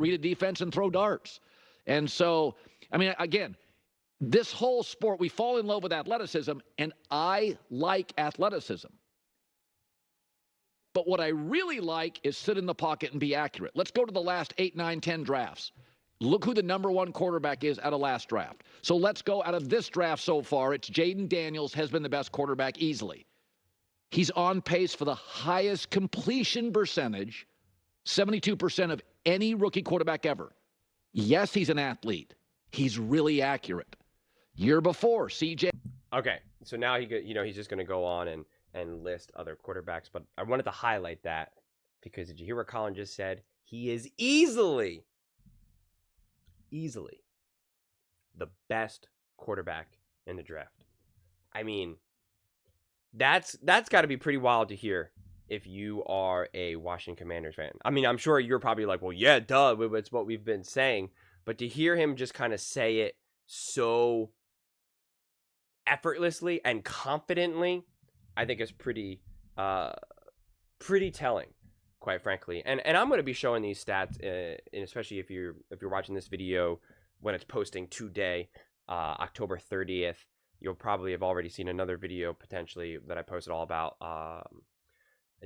read a defense and throw darts. And so, I mean, again, this whole sport, we fall in love with athleticism, and I like athleticism. But what I really like is sit in the pocket and be accurate. Let's go to the last 8, 9, 10 drafts. Look who the number one quarterback is out of last draft. So let's go out of this draft so far. It's Jayden Daniels has been the best quarterback easily. He's on pace for the highest completion percentage, 72% of any rookie quarterback ever. Yes, he's an athlete. He's really accurate. Year before, CJ. Okay, so now he's just going to go on and list other quarterbacks, but I wanted to highlight that because did you hear what Colin just said? He is easily the best quarterback in the draft. I mean, that's got to be pretty wild to hear if you are a Washington Commanders fan. I mean, I'm sure you're probably like, well, yeah, duh, it's what we've been saying. But to hear him just kind of say it so effortlessly and confidently, I think is pretty telling, quite frankly. And I'm going to be showing these stats, and especially if you're watching this video when it's posting today, October 30th. You'll probably have already seen another video potentially that I posted all about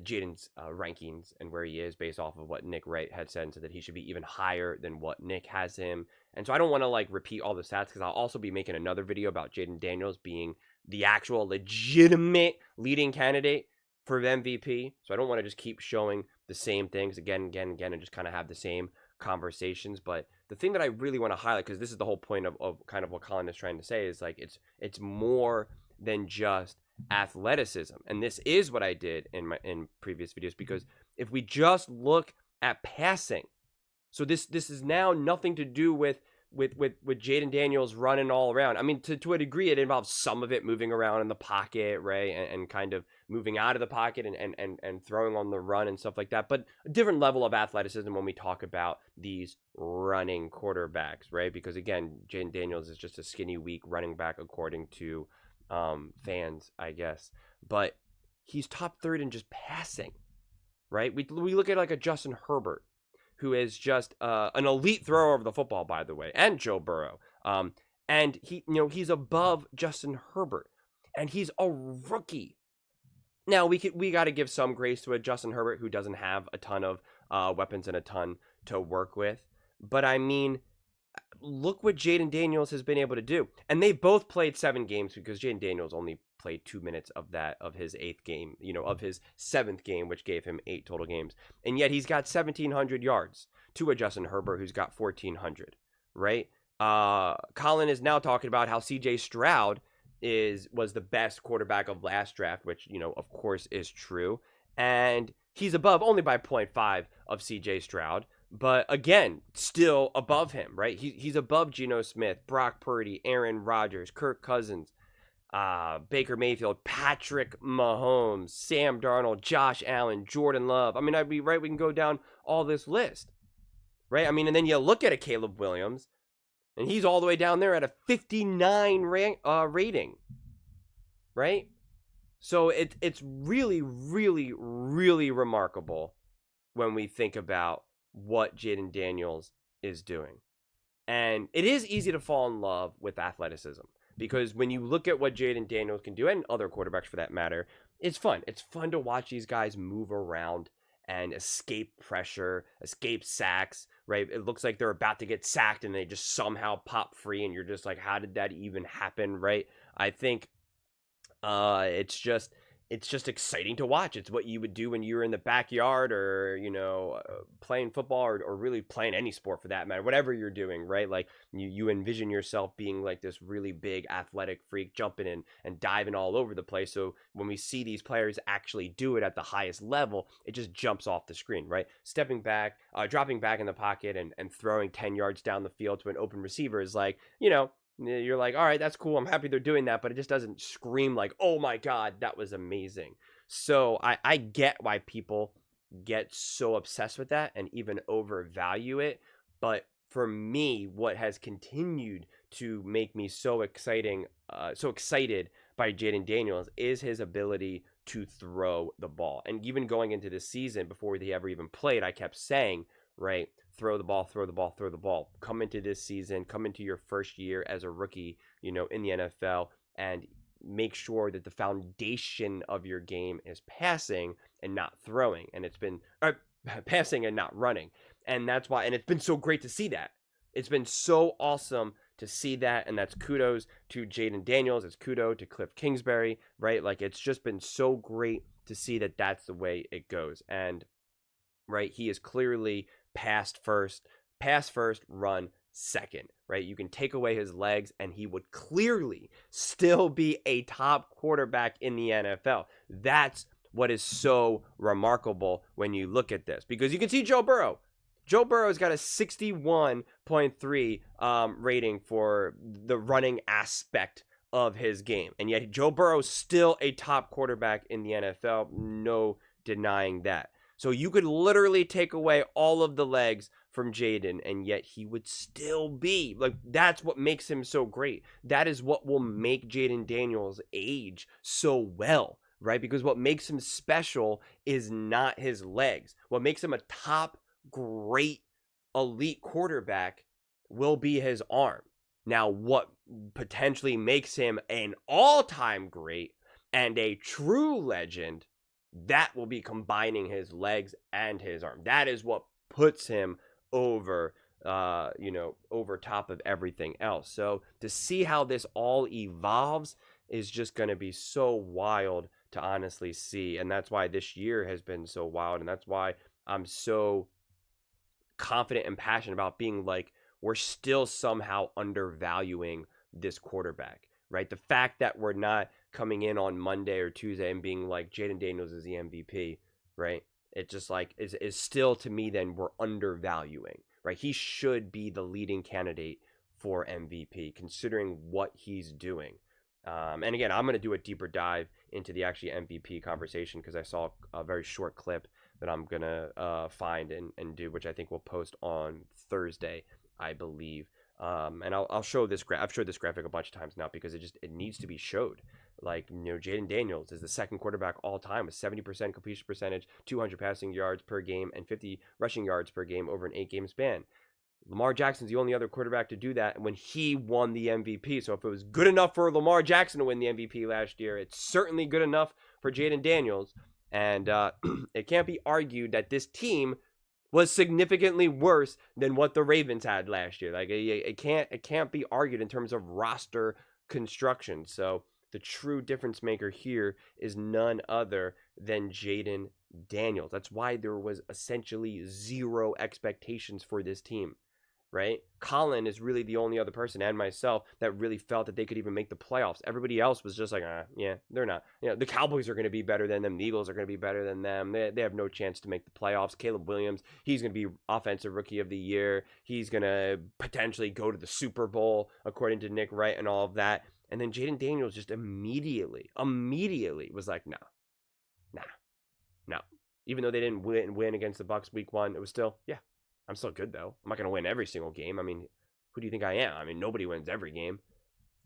Jayden's rankings and where he is based off of what Nick Wright had said, and so that he should be even higher than what Nick has him. And so I don't want to like repeat all the stats because I'll also be making another video about Jayden Daniels being the actual legitimate leading candidate for the MVP. So I don't want to just keep showing the same things again and just kind of have the same conversations. But the thing that I really want to highlight, because this is the whole point of kind of what Colin is trying to say, is like it's more than just athleticism. And this is what I did in previous videos, because if we just look at passing, so this is now nothing to do with Jayden Daniels running all around. I mean, to a degree, it involves some of it moving around in the pocket, right, and kind of moving out of the pocket and throwing on the run and stuff like that. But a different level of athleticism when we talk about these running quarterbacks, right? Because again, Jayden Daniels is just a skinny, weak running back according to fans, I guess. But he's top third in just passing, right? We look at like a Justin Herbert, who is just an elite thrower of the football, by the way, and Joe Burrow. And he's above Justin Herbert, and he's a rookie. Now we got to give some grace to a Justin Herbert who doesn't have a ton of weapons and a ton to work with. But I mean, look what Jayden Daniels has been able to do, and they both played 7 games because Jayden Daniels only played 2 minutes of his 8th game, of his 7th game, which gave him 8 total games. And yet he's got 1,700 yards to a Justin Herbert who's got 1,400, right? Colin is now talking about how CJ Stroud was the best quarterback of last draft, which, of course is true. And he's above only by 0.5 of CJ Stroud. But again, still above him, right? He's above Geno Smith, Brock Purdy, Aaron Rodgers, Kirk Cousins, Baker Mayfield, Patrick Mahomes, Sam Darnold, Josh Allen, Jordan Love. I mean, I'd be right. We can go down all this list, right? I mean, and then you look at a Caleb Williams, and he's all the way down there at a 59 rating, right? So it's really, really, really remarkable when we think about what Jayden Daniels is doing. And it is easy to fall in love with athleticism, because when you look at what Jayden Daniels can do, and other quarterbacks for that matter, it's fun. It's fun to watch these guys move around and escape pressure, escape sacks, right? It looks like they're about to get sacked and they just somehow pop free, and you're just like, how did that even happen, right? I think it's just exciting to watch. It's what you would do when you were in the backyard or, playing football or really playing any sport for that matter, whatever you're doing, right? Like you envision yourself being like this really big athletic freak jumping in and diving all over the place. So when we see these players actually do it at the highest level, it just jumps off the screen, right? Stepping back, dropping back in the pocket and throwing 10 yards down the field to an open receiver is like, you're like, all right, that's cool. I'm happy they're doing that, but it just doesn't scream like, oh my God, that was amazing. So I get why people get so obsessed with that and even overvalue it. But for me, what has continued to make me so excited by Jayden Daniels is his ability to throw the ball. And even going into this season, before he ever even played, I kept saying, right, throw the ball, throw the ball, throw the ball. Come into this season, come into your first year as a rookie, in the NFL, and make sure that the foundation of your game is passing and not throwing. And it's been passing and not running. And that's why, and it's been so great to see that. It's been so awesome to see that, and that's kudos to Jayden Daniels. It's kudos to Cliff Kingsbury, right? Like, it's just been so great to see that that's the way it goes. And, right, he is clearly pass first, run second, right? You can take away his legs, and he would clearly still be a top quarterback in the NFL. That's what is so remarkable when you look at this, because you can see Joe Burrow. Joe Burrow's got a 61.3 rating for the running aspect of his game. And yet Joe Burrow's still a top quarterback in the NFL. No denying that. So you could literally take away all of the legs from Jayden, and yet he would still be. Like, that's what makes him so great. That is what will make Jayden Daniels age so well, right? Because what makes him special is not his legs. What makes him a top great elite quarterback will be his arm. Now, what potentially makes him an all-time great and a true legend, that will be combining his legs and his arm. That is what puts him over over top of everything else. So to see how this all evolves is just going to be so wild to honestly see. And that's why this year has been so wild, and that's why I'm so confident and passionate about being like, we're still somehow undervaluing this quarterback, right? The fact that we're not coming in on Monday or Tuesday and being like, Jayden Daniels is the MVP, right? It just like is still, to me, then we're undervaluing, right? He should be the leading candidate for MVP considering what he's doing. And again, I'm going to do a deeper dive into the actually MVP conversation, because I saw a very short clip that I'm going to find and do, which I think we'll post on Thursday, I believe. And I'll show this I've showed this graphic a bunch of times now, because it needs to be showed. Like, Jayden Daniels is the second quarterback all time with 70% completion percentage, 200 passing yards per game, and 50 rushing yards per game over an 8-game span. Lamar Jackson's the only other quarterback to do that when he won the MVP. So if it was good enough for Lamar Jackson to win the MVP last year, it's certainly good enough for Jayden Daniels. And it can't be argued that this team was significantly worse than what the Ravens had last year. Like, it can't be argued in terms of roster construction. So the true difference maker here is none other than Jayden Daniels. That's why there was essentially zero expectations for this team, right? Colin is really the only other person, and myself, that really felt that they could even make the playoffs. Everybody else was just like, yeah, they're not. The Cowboys are going to be better than them. The Eagles are going to be better than them. They have no chance to make the playoffs. Caleb Williams, he's going to be Offensive Rookie of the Year. He's going to potentially go to the Super Bowl, according to Nick Wright and all of that. And then Jayden Daniels just immediately was like, no. Even though they didn't win against the Bucs week 1, it was still, yeah, I'm still good, though. I'm not going to win every single game. I mean, who do you think I am? I mean, nobody wins every game.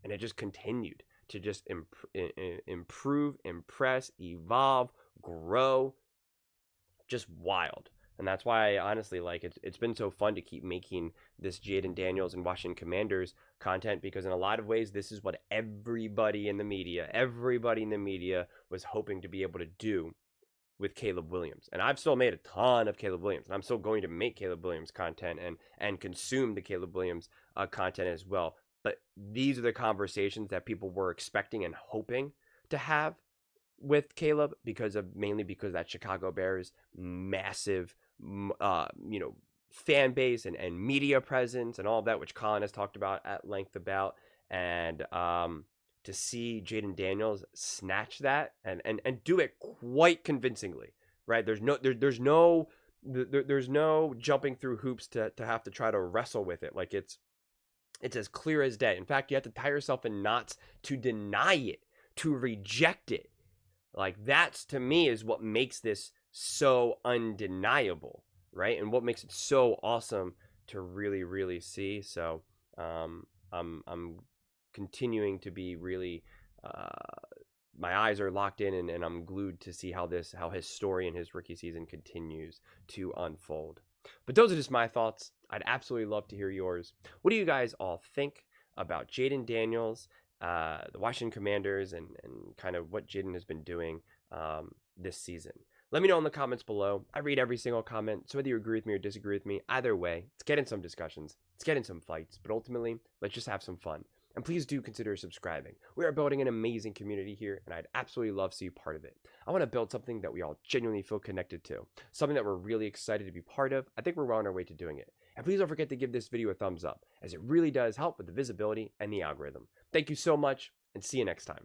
And it just continued to just improve, impress, evolve, grow. Just wild. And that's why, honestly, like, it's been so fun to keep making this Jayden Daniels and Washington Commanders content, because in a lot of ways, this is what everybody in the media was hoping to be able to do with Caleb Williams. And I've still made a ton of Caleb Williams, and I'm still going to make Caleb Williams content and consume the Caleb Williams content as well. But these are the conversations that people were expecting and hoping to have with Caleb, mainly because that Chicago Bears massive fan base and media presence and all of that, which Colin has talked about at length about. And to see Jayden Daniels snatch that and do it quite convincingly, right? There's no jumping through hoops to have to try to wrestle with it. Like, it's as clear as day. In fact, you have to tie yourself in knots to deny it, to reject it. Like, that's, to me, is what makes this so undeniable, right? And what makes it so awesome to really, really see. So I'm continuing to be really, my eyes are locked in, and I'm glued to see how his story and his rookie season continues to unfold. But those are just my thoughts. I'd absolutely love to hear yours. What do you guys all think about Jayden Daniels, the Washington Commanders, and kind of what Jayden has been doing this season? Let me know in the comments below. I read every single comment, so whether you agree with me or disagree with me, either way, let's get in some discussions, let's get in some fights, but ultimately, let's just have some fun. And please do consider subscribing. We are building an amazing community here, and I'd absolutely love to see you part of it. I want to build something that we all genuinely feel connected to, something that we're really excited to be part of. I think we're well on our way to doing it. And please don't forget to give this video a thumbs up, as it really does help with the visibility and the algorithm. Thank you so much, and see you next time.